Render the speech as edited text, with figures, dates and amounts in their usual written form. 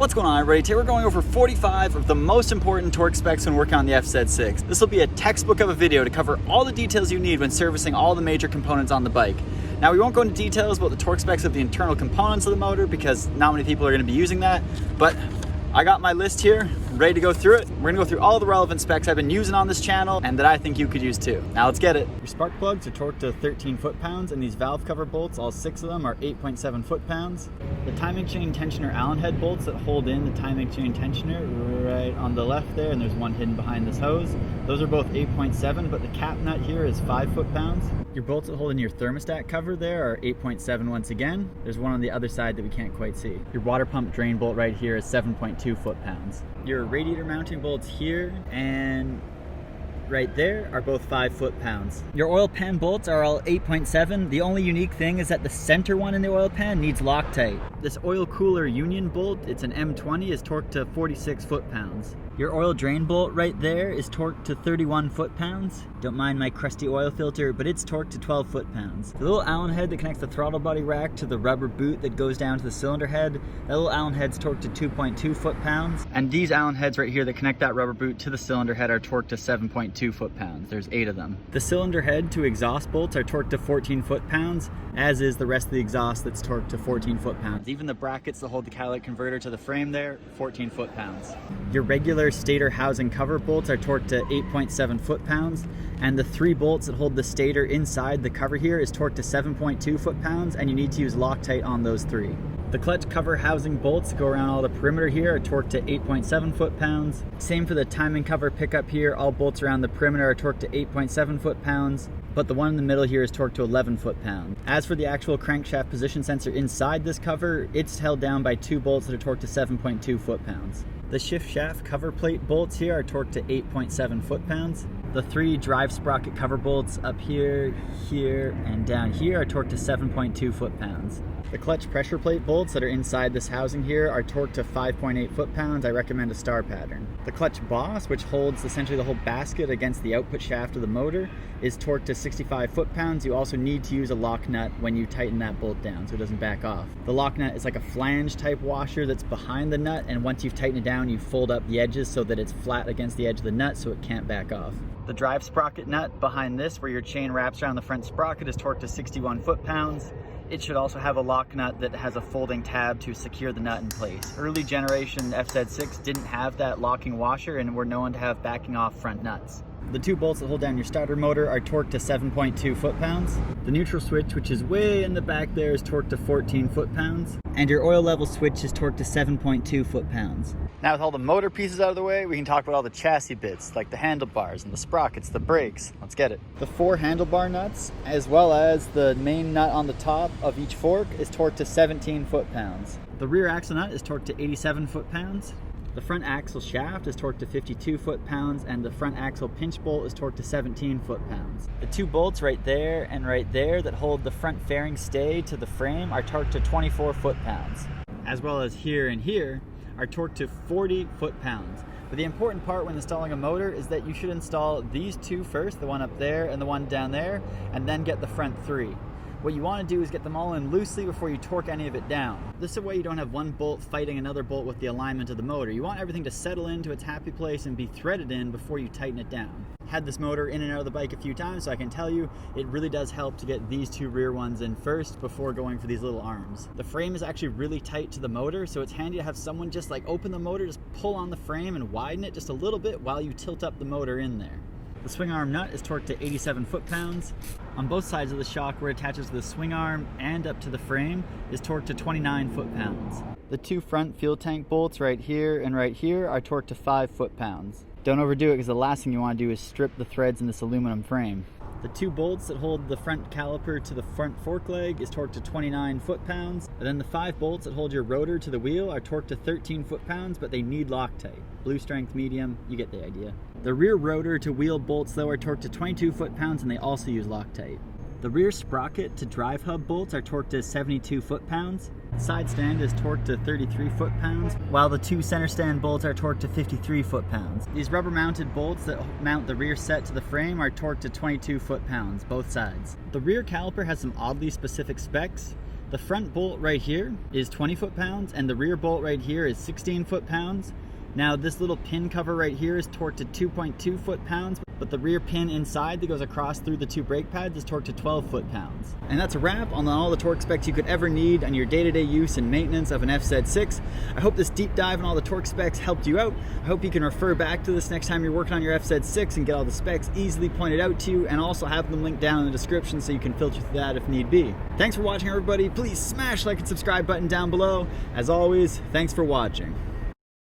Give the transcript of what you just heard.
What's going on, everybody? Today we're going over 45 of the most important torque specs when working on the FZ6. This will be a textbook of a video to cover all the details you need when servicing all the major components on the bike. Now, we won't go into details about the torque specs of the internal components of the motor because not many people are going to be using that, but I got my list here, ready to go through it. We're going to go through all the relevant specs I've been using on this channel and that I think you could use too. Now let's get it. Your spark plugs are torqued to 13 foot-pounds, and these valve cover bolts, all 6 of them, are 8.7 foot-pounds. The timing chain tensioner Allen head bolts that hold in the timing chain tensioner right on the left there, and there's one hidden behind this hose. Those are both 8.7, but the cap nut here is 5 foot-pounds. Your bolts that hold in your thermostat cover there are 8.7 once again. There's one on the other side that we can't quite see. Your water pump drain bolt right here is 7.2 foot-pounds. Your radiator mounting bolts here and right there are both 5 foot-pounds. Your oil pan bolts are all 8.7. The only unique thing is that the center one in the oil pan needs Loctite. This oil cooler union bolt, it's an M20, is torqued to 46 foot-pounds. Your oil drain bolt right there is torqued to 31 foot-pounds. Don't mind my crusty oil filter, but it's torqued to 12 foot-pounds. The little Allen head that connects the throttle body rack to the rubber boot that goes down to the cylinder head, that little Allen head's torqued to 2.2 foot-pounds. And these Allen heads right here that connect that rubber boot to the cylinder head are torqued to 7.2 foot-pounds. There's 8 of them. The cylinder head to exhaust bolts are torqued to 14 foot-pounds, as is the rest of the exhaust that's torqued to 14 foot-pounds. Even the brackets that hold the catalytic converter to the frame there, 14 foot-pounds. Your regular stator housing cover bolts are torqued to 8.7 foot-pounds, and the 3 bolts that hold the stator inside the cover here is torqued to 7.2 foot-pounds, and you need to use Loctite on those 3. The clutch cover housing bolts that go around all the perimeter here are torqued to 8.7 foot-pounds. Same for the timing cover pickup here. All bolts around the perimeter are torqued to 8.7 foot-pounds, but the one in the middle here is torqued to 11 foot-pounds. As for the actual crankshaft position sensor inside this cover, it's held down by 2 bolts that are torqued to 7.2 foot-pounds. The shift shaft cover plate bolts here are torqued to 8.7 foot-pounds. The 3 drive sprocket cover bolts up here, here, and down here are torqued to 7.2 foot-pounds. The clutch pressure plate bolts that are inside this housing here are torqued to 5.8 foot-pounds. I recommend a star pattern. The clutch boss, which holds essentially the whole basket against the output shaft of the motor, is torqued to 65 foot-pounds. You also need to use a lock nut when you tighten that bolt down so it doesn't back off. The lock nut is like a flange type washer that's behind the nut, and once you've tightened it down, you fold up the edges so that it's flat against the edge of the nut so it can't back off. The drive sprocket nut behind this, where your chain wraps around the front sprocket, is torqued to 61 foot-pounds. It should also have a lock nut that has a folding tab to secure the nut in place. Early generation FZ6 didn't have that locking washer and were known to have backing off front nuts. The 2 bolts that hold down your starter motor are torqued to 7.2 foot-pounds. The neutral switch, which is way in the back there, is torqued to 14 foot-pounds. And your oil level switch is torqued to 7.2 foot-pounds. Now with all the motor pieces out of the way, we can talk about all the chassis bits, like the handlebars and the sprockets, the brakes. Let's get it. The 4 handlebar nuts, as well as the main nut on the top of each fork, is torqued to 17 foot-pounds. The rear axle nut is torqued to 87 foot-pounds. The front axle shaft is torqued to 52 foot-pounds, and the front axle pinch bolt is torqued to 17 foot-pounds. The 2 bolts right there and right there that hold the front fairing stay to the frame are torqued to 24 foot-pounds, as well as here and here are torqued to 40 foot-pounds. But the important part when installing a motor is that you should install these 2 first, the one up there and the one down there, and then get the front 3. What you want to do is get them all in loosely before you torque any of it down. This way you don't have one bolt fighting another bolt with the alignment of the motor. You want everything to settle into its happy place and be threaded in before you tighten it down. Had this motor in and out of the bike a few times, so I can tell you it really does help to get these 2 rear ones in first before going for these little arms. The frame is actually really tight to the motor, so it's handy to have someone just like open the motor, just pull on the frame and widen it just a little bit while you tilt up the motor in there. The swing arm nut is torqued to 87 foot-pounds. On both sides of the shock where it attaches to the swing arm and up to the frame is torqued to 29 foot-pounds. The 2 front fuel tank bolts right here and right here are torqued to 5 foot-pounds. Don't overdo it because the last thing you want to do is strip the threads in this aluminum frame. The 2 bolts that hold the front caliper to the front fork leg is torqued to 29 foot-pounds. And then the 5 bolts that hold your rotor to the wheel are torqued to 13 foot-pounds, but they need Loctite. Blue strength, medium, you get the idea. The rear rotor to wheel bolts though are torqued to 22 foot-pounds, and they also use Loctite. The rear sprocket to drive hub bolts are torqued to 72 foot-pounds. Side stand is torqued to 33 foot-pounds, while the 2 center stand bolts are torqued to 53 foot-pounds. These rubber mounted bolts that mount the rear set to the frame are torqued to 22 foot-pounds, both sides. The rear caliper has some oddly specific specs. The front bolt right here is 20 foot-pounds and the rear bolt right here is 16 foot-pounds. Now this little pin cover right here is torqued to 2.2 foot-pounds, but the rear pin inside that goes across through the two brake pads is torqued to 12 foot-pounds. And that's a wrap on all the torque specs you could ever need on your day-to-day use and maintenance of an FZ6. I hope this deep dive on all the torque specs helped you out. I hope you can refer back to this next time you're working on your FZ6 and get all the specs easily pointed out to you, and also have them linked down in the description so you can filter through that if need be. Thanks for watching, everybody. Please smash like and subscribe button down below. As always, thanks for watching.